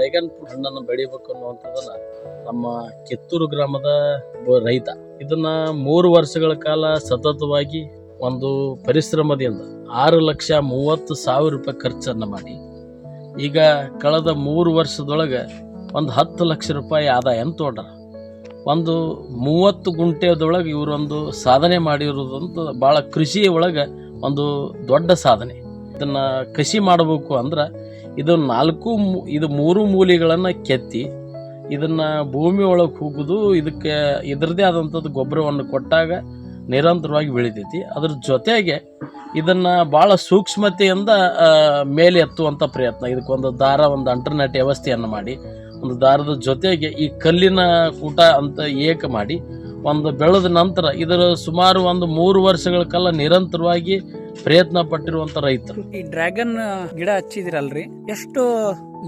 Dragon fruit ಹಣ್ಣನ್ನು ಬೆಳಿಬೇಕು ಅನ್ನುವಂಥದ್ದನ್ನ ನಮ್ಮ ಕಿತ್ತೂರು ಗ್ರಾಮದ ರೈತ ಇದನ್ನ 3 ವರ್ಷಗಳ ಕಾಲ ಸತತವಾಗಿ ಒಂದು ಪರಿಶ್ರಮದಿಂದ 6,30,000 ರೂಪಾಯಿ ಖರ್ಚನ್ನು ಮಾಡಿ ಈಗ ಕಳೆದ 3 ವರ್ಷದೊಳಗೆ ಒಂದು 10 ಲಕ್ಷ ರೂಪಾಯಿ ಆದಾಯ ತೋಡ್ರ. ಒಂದು 30 ಗುಂಟೆದೊಳಗೆ ಇವರೊಂದು ಸಾಧನೆ ಮಾಡಿರೋದಂತೂ ಭಾಳ ಕೃಷಿ ಒಳಗೆ ಒಂದು ದೊಡ್ಡ ಸಾಧನೆ. ಇದನ್ನು ಕೃಷಿ ಮಾಡಬೇಕು ಅಂದ್ರೆ ಇದು 3 ಮೂಲೆಗಳನ್ನು ಕೆತ್ತಿ ಇದನ್ನು ಭೂಮಿ ಒಳಗೆ ಹೋಗೋದು, ಇದಕ್ಕೆ ಇದರದೇ ಆದಂಥದ್ದು ಗೊಬ್ಬರವನ್ನು ಕೊಟ್ಟಾಗ ನಿರಂತರವಾಗಿ ಬೆಳಿತೈತಿ. ಅದ್ರ ಜೊತೆಗೆ ಇದನ್ನು ಭಾಳ ಸೂಕ್ಷ್ಮತೆಯಿಂದ ಮೇಲೆ ಎತ್ತುವಂಥ ಪ್ರಯತ್ನ. ಇದಕ್ಕೊಂದು ದಾರ, ಒಂದು ಅಂಟರ್ನೆಟ್ ವ್ಯವಸ್ಥೆಯನ್ನು ಮಾಡಿ, ಒಂದು ದಾರದ ಜೊತೆಗೆ ಈ ಕಲ್ಲಿನ ಕೂಟ ಅಂತ ಏಕ ಮಾಡಿ ಒಂದು ಬೆಳೆದ ನಂತರ ಇದರ ಸುಮಾರು ಒಂದು 3 ವರ್ಷಗಳ ಕಾಲ ನಿರಂತರವಾಗಿ ಪ್ರಯತ್ನ ಪಟ್ಟಿರುವಂತ ರೈತರು. ಈ ಡ್ರ್ಯಾಗನ್ ಗಿಡ ಹಚ್ಚಿದಿರಲ್ರಿ, ಎಷ್ಟು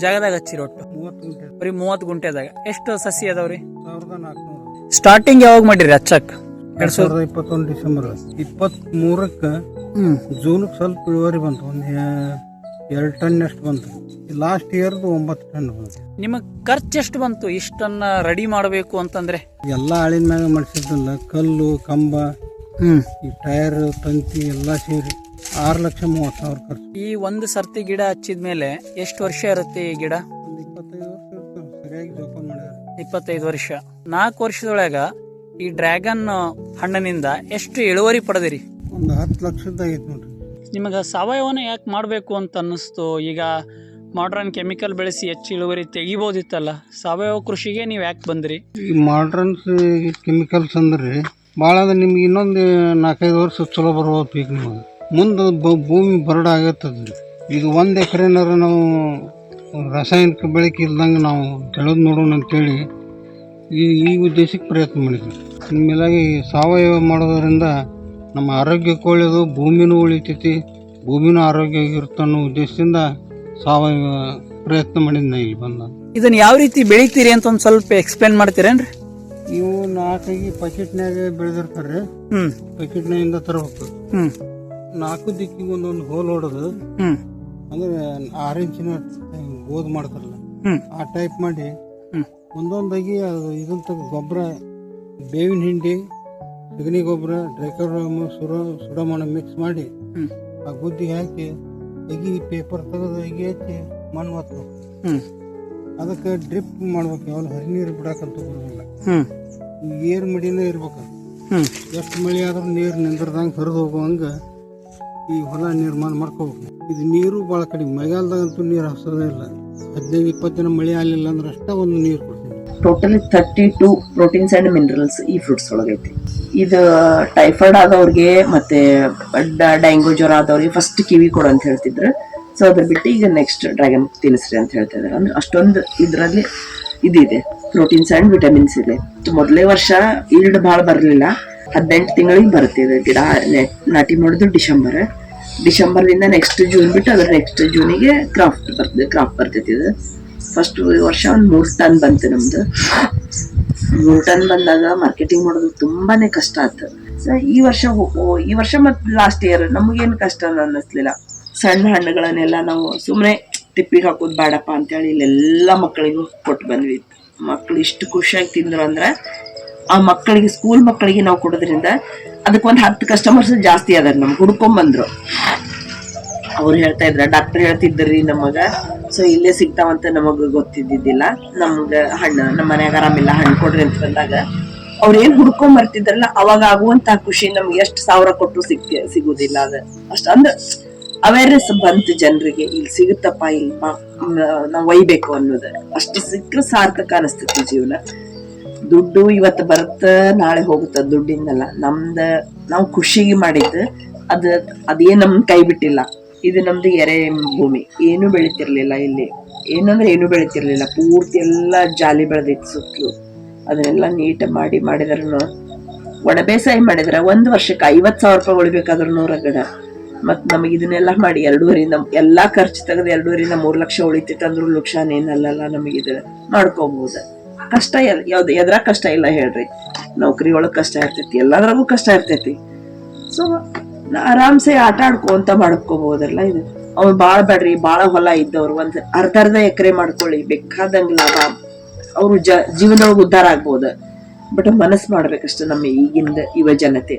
ಜಾಗದಾಗ ಹಚ್ಚಿರಿ? ಒಟ್ಟು 30 ಗುಂಟೆ. ಬರೀ 30 ಗುಂಟೆದಾಗ ಎಷ್ಟು ಸಸಿ ಅದಾವ್ರಿ? 1400. ಸ್ಟಾರ್ಟಿಂಗ್ ಯಾವಾಗ ಮಾಡಿರಿ ಹಚ್ಚಕ್? 2021 ಡಿಸೆಂಬರ್. 23ಕ್ಕೆ ಜೂನ್ಗೆ ಸ್ವಲ್ಪ ಇಳುವರಿ ಬಂತು, ಒಂದು 2 ಟನ್ ಅಷ್ಟು ಬಂತು. ಲಾಸ್ಟ್ ಇಯರ್ದು 9 ಟನ್ ಬಂತು. ನಿಮಗೆ ಖರ್ಚು ಎಷ್ಟು ಬಂತು ಇಷ್ಟನ್ನ ರೆಡಿ ಮಾಡಬೇಕು ಅಂತಂದ್ರೆ? ಎಲ್ಲ ಆಳಿನ ಮ್ಯಾಗ ಮಾಡಿಸಿದ್ದಲ್ಲ, ಕಲ್ಲು, ಕಂಬ, ಈ ಟೈರ್, ತಂತಿ ಎಲ್ಲ ಸೇರಿ 6,30,000 ಖರ್ಚು. ಈ ಒಂದು ಸರ್ತಿ ಗಿಡ ಹಚ್ಚಿದ್ಮೇಲೆ ಎಷ್ಟು ವರ್ಷ ಇರುತ್ತೆ ಈ ಗಿಡ? 25 ವರ್ಷ ಇರ್ತದೆ. ಸರಿಯಾಗಿ ಜೋಪಾನ ಮಾಡ್ಯಾರ. 25 ವರ್ಷ. 4 ವರ್ಷದೊಳಗ ಈ ಡ್ರ್ಯಾಗನ್ ಹಣ್ಣಿನಿಂದ ಎಷ್ಟು ಇಳುವರಿ ಪಡೆದಿರಿ? ಒಂದು 10 ಲಕ್ಷದ ಆಗೈತೆ ನೋಡ್ರಿ. ನಿಮಗೆ ಸಾವಯವನ ಯಾಕೆ ಮಾಡಬೇಕು ಅಂತ ಅನ್ನಿಸ್ತು? ಈಗ ಮಾಡ್ರನ್ ಕೆಮಿಕಲ್ ಬೆಳೆಸಿ ಹೆಚ್ಚು ಇಳುವರಿ ತೆಗಿಬೋದಿತ್ತಲ್ಲ, ಸಾವಯವ ಕೃಷಿಗೆ ನೀವು ಯಾಕೆ ಬಂದ್ರಿ? ಈ ಮಾಡ್ರನ್ಸ್ ಕೆಮಿಕಲ್ಸ್ ಅಂದ್ರೆ ಭಾಳ ಅಂದ್ರೆ ನಿಮ್ಗೆ ಇನ್ನೊಂದು 4-5 ವರ್ಷ ಚಲೋ ಬರ್ಬೋದು ಪೀಕ್. ನಿಮಗೆ ಮುಂದೆ ಭೂಮಿ ಬರಡ ಆಗತ್ತದ್ರಿ. ಇದು 1 ಎಕರೆನಾರ ನಾವು ರಾಸಾಯನಿಕ ಬೆಳಕು ಇಲ್ದಂಗೆ ನಾವು ಬೆಳೆದು ನೋಡೋಣ ಅಂತೇಳಿ ಈ ಉದ್ದೇಶಕ್ಕೆ ಪ್ರಯತ್ನ ಮಾಡಿದ್ವಿ. ನಿಮ್ಮೆಲ್ಲಾಗಿ ಸಾವಯವ ಮಾಡೋದರಿಂದ ನಮ್ಮ ಆರೋಗ್ಯಕ್ಕೆ ಒಳ್ಳೆಯದು, ಭೂಮಿನೂ ಉಳಿತೈತಿ, ಭೂಮಿನೂ ಆರೋಗ್ಯ ಆಗಿರುತ್ತೆ ಅನ್ನೋ ಉದ್ದೇಶದಿಂದ ಸಾವಯವ ಪ್ರಯತ್ನ ಮಾಡಿದ್ನ ಇಲ್ಲಿ ಬಂದ. ಇದನ್ನ ಯಾವ ರೀತಿ ಬೆಳಿತೀರಿ ಅಂತ ಒಂದು ಸ್ವಲ್ಪ ಎಕ್ಸ್ಪ್ಲೇನ್ ಮಾಡ್ತೀರೇನ್ರಿ? ಇವು 4 ಪ್ಯಾಕೆಟ್ನಾಗ ಬೆಳೆದಿರ್ತಾರೆ. ಪ್ಯಾಕೆಟ್ನಾಗಿಂದ ತರಬೇಕು. 4 ದಿಕ್ಕಿಗೆ ಒಂದೊಂದು ಹೋಲ್ ಹೊಡೆದು, ಅಂದ್ರೆ 6 ಇಂಚಿನ ಗೋದ್ ಮಾಡ್ತಾರಲ್ಲ ಆ ಟೈಪ್ ಮಾಡಿ ಒಂದೊಂದಾಗಿ ಇದನ್ನ ತೆಗೆದು ಗೊಬ್ಬರ, ಬೇವಿನ ಹಿಂಡಿ, ಸಗಣಿ ಗೊಬ್ಬರ, ಡ್ರೈಕೋಡರ್ಮ, ಸುಡಮಣ ಮಿಕ್ಸ್ ಮಾಡಿ ಆ ಗುದ್ದಿಗೆ ಹಾಕಿ ಅಗಿ ಪೇಪರ್ ತೆಗೆದು ಅಗಿ ಹಚ್ಚಿ ಮಣ್ಣು ಹೊತ್ಬೇಕು. ಅದಕ್ಕೆ ಡ್ರಿಪ್ ಮಾಡ್ಬೇಕು. ಯಾವಾಗ ಹರಿ ನೀರು ಬಿಡಾಕಂತ ಬರೋದಿಲ್ಲ, ಏರ್ ಮಡಿನೇ ಇರ್ಬೇಕು. ಎಷ್ಟು ಮಳೆ ಆದ್ರೂ ನೀರು ನಿಂದ್ರದಂಗೆ ಹರಿದು ಹೋಗುವಂಗ ಈ ಹೊಲ ನಿರ್ಮಾಣ ಮಾಡ್ಕೋಬೇಕು. ಇದು ನೀರು ಭಾಳ ಕಡಿಮೆ. ಮಳೆಗಾಲದಾಗಂತೂ ನೀರು ಹಸೋದೇ ಇಲ್ಲ. 15-20 ದಿನ ಮಳೆ ಆಗಲಿಲ್ಲ ಅಂದ್ರೆ ಅಷ್ಟೇ ಒಂದು ನೀರು ಕೊಡ್ತೀವಿ. ಟೋಟಲಿ 32 ಪ್ರೋಟೀನ್ಸ್ ಅಂಡ್ ಮಿನರಲ್ಸ್ ಈ ಫ್ರೂಟ್ಸ್ ಒಳಗೈತಿ. ಇದು ಟೈಫಾಯ್ಡ್ ಆದವ್ರಿಗೆ ಮತ್ತೆ ಡೆಂಗು ಜ್ವರ ಆದವ್ರಿಗೆ ಫಸ್ಟ್ ಕಿವಿ ಕೊಡು ಅಂತ ಹೇಳ್ತಿದ್ರು. ಸೊ ಅದ್ರ ಬಿಟ್ಟು ಈಗ ನೆಕ್ಸ್ಟ್ ಡ್ರ್ಯಾಗನ್ ತಿನ್ನಿಸ್ರಿ ಅಂತ ಹೇಳ್ತಾ ಇದ್ದಾರೆ. ಅಂದ್ರೆ ಅಷ್ಟೊಂದು ಇದರಲ್ಲಿ ಇದಿದೆ, ಪ್ರೋಟೀನ್ಸ್ ಅಂಡ್ ವಿಟಮಿನ್ಸ್ ಇದೆ. ಮೊದಲೇ ವರ್ಷ ಈಲ್ಡ್ ಭಾಳ ಬರಲಿಲ್ಲ, 18 ತಿಂಗಳಿಗೆ ಬರುತ್ತೆ ಇದು ಗಿಡ. ನಾಟಿ ಮಾಡೋದು ಡಿಸೆಂಬರ್ದಿಂದ ನೆಕ್ಸ್ಟ್ ಜೂನ್ ಬಿಟ್ಟು ಅದ್ರ ನೆಕ್ಸ್ಟ್ ಜೂನಿಗೆ ಕ್ರಾಪ್ ಬರ್ತೈತಿ. ಇದು ಫಸ್ಟ್ ವರ್ಷ ಒಂದು 3 ಟನ್ ಬಂತು ನಮ್ದು. 3 ಟನ್ ಬಂದಾಗ ಮಾರ್ಕೆಟಿಂಗ್ ಮಾಡೋದು ತುಂಬಾನೇ ಕಷ್ಟ ಆಯ್ತು. ಸೊ ಈ ವರ್ಷ ಮತ್ತು ಲಾಸ್ಟ್ ಇಯರ್ ನಮಗೇನು ಕಷ್ಟ ಅನ್ನಿಸ್ಲಿಲ್ಲ. ಸಣ್ಣ ಹಣ್ಣುಗಳನ್ನೆಲ್ಲ ನಾವು ಸುಮ್ಮನೆ ತಿಪ್ಪಿಗೆ ಹಾಕೋದು ಬೇಡಪ್ಪ ಅಂತೇಳಿ ಇಲ್ಲೆಲ್ಲ ಮಕ್ಕಳಿಗೂ ಕೊಟ್ಟು ಬಂದ್ವಿ. ಮಕ್ಕಳು ಇಷ್ಟು ಖುಷಿಯಾಗಿ ತಿಂದ್ರು ಅಂದ್ರೆ ಆ ಮಕ್ಕಳಿಗೆ, ಸ್ಕೂಲ್ ಮಕ್ಕಳಿಗೆ ನಾವು ಕೊಡೋದ್ರಿಂದ ಅದಕ್ಕೊಂದು 10 ಕಸ್ಟಮರ್ಸ್ ಜಾಸ್ತಿ ಅದಾರ. ನಮ್ಗೆ ಹುಡ್ಕೊಂಬಂದ್ರು. ಅವ್ರು ಹೇಳ್ತಾ ಇದ್ರ, ಡಾಕ್ಟರ್ ಹೇಳ್ತಿದ್ರಿ ನಮಗ, ಸೊ ಇಲ್ಲೇ ಸಿಗ್ತಾವಂತ ನಮಗ ಗೊತ್ತಿದ್ದಿದ್ದಿಲ್ಲ. ನಮ್ಗೆ ಹಣ್ಣು ನಮ್ಮ ಮನ್ಯಾಗ ಆರಾಮಿಲ್ಲ, ಹಣ್ಣು ಕೊಡ್ರಿ ಅಂತ ಬಂದಾಗ ಅವ್ರ ಏನ್ ಹುಡ್ಕೊಂಡ್ ಬರ್ತಿದ್ರಲ್ಲ, ಅವಾಗ ಆಗುವಂತ ಖುಷಿ ನಮ್ಗೆ ಎಷ್ಟು 1000 ಕೊಟ್ಟು ಸಿಗುದಿಲ್ಲ. ಅದ ಅಷ್ಟ ಅಂದ್ರೆ ಅವೇರ್ನೆಸ್ ಬಂತು ಜನರಿಗೆ, ಇಲ್ಲಿ ಸಿಗುತ್ತಪ್ಪ, ಇಲ್ಲಿ ನಾವ್ ಒಯ್ಬೇಕು ಅನ್ನೋದು. ಅಷ್ಟು ಸಿಕ್ಕರೆ ಸಾರ್ಥಕ ಅನಿಸ್ತೈತಿ ಜೀವನ. ದುಡ್ಡು ಇವತ್ತು ಬರುತ್ತ, ನಾಳೆ ಹೋಗುತ್ತ, ದುಡ್ಡಿಂದಲ್ಲ. ನಾವು ಖುಷಿಗೆ ಮಾಡಿದ್ದು ಅದೇನ್ ನಮ್ ಕೈ ಬಿಟ್ಟಿಲ್ಲ. ಇದು ನಮ್ದು ಎರೆ ಭೂಮಿ, ಏನು ಬೆಳಿತಿರ್ಲಿಲ್ಲ ಇಲ್ಲಿ. ಏನಂದ್ರೆ ಏನು ಬೆಳಿತಿರ್ಲಿಲ್ಲ, ಪೂರ್ತಿ ಎಲ್ಲ ಜಾಲಿ ಬೆಳೆದಿತ್ತು ಸುತ್ತಲೂ. ಅದನ್ನೆಲ್ಲ ನೀಟ್ ಮಾಡಿದ್ರೂ ಒಣ ಬೇಸಾಯ ಮಾಡಿದ್ರ 1 ವರ್ಷಕ್ಕೆ 50,000 ರೂಪಾಯಿ ಉಳಿಬೇಕಾದ್ರೂ ಗಿಡ. ಮತ್ ನಮಗೆ ಇದನ್ನೆಲ್ಲ ಮಾಡಿ 2.5 ಎಲ್ಲಾ ಖರ್ಚು ತೆಗೆದು 2.5 3 ಲಕ್ಷ ಉಳಿತೈತೆ ಅಂದ್ರೂ ಲಕ್ಷಾನ ಏನಲ್ಲ. ನಮಗಿದ ಮಾಡ್ಕೋಬಹುದು. ಕಷ್ಟ ಎದ್ರಾಗ ಕಷ್ಟ ಇಲ್ಲ ಹೇಳ್ರಿ. ನೌಕರಿ ಒಳಗ್ ಕಷ್ಟ ಇರ್ತೈತಿ, ಎಲ್ಲದ್ರಾಗೂ ಕಷ್ಟ ಇರ್ತೈತಿ. ಸೊ ಆರಾಮ್ಸೆ ಆಟ ಆಡ್ಕೊಂತ ಮಾಡ್ಕೋಬಹುದಲ್ಲ. ಇದು ಅವ್ರು ಬಾಳ ಬೇಡ್ರಿ, ಬಾಳ ಹೊಲ ಇದ್ದವ್ರು ಒಂದ್ ಅರ್ಧ ಎಕರೆ ಮಾಡ್ಕೊಳ್ಳಿ, ಬೇಕಾದಂಗ ಲಾಭ, ಅವ್ರು ಜೀವನದೊಳಗೆ ಉದ್ಧಾರ ಆಗ್ಬೋದು. ಬಟ್ ಮನಸ್ಸು ಮಾಡ್ಬೇಕಷ್ಟ ನಮ್ಮ ಈಗಿಂದ ಯುವ ಜನತೆ.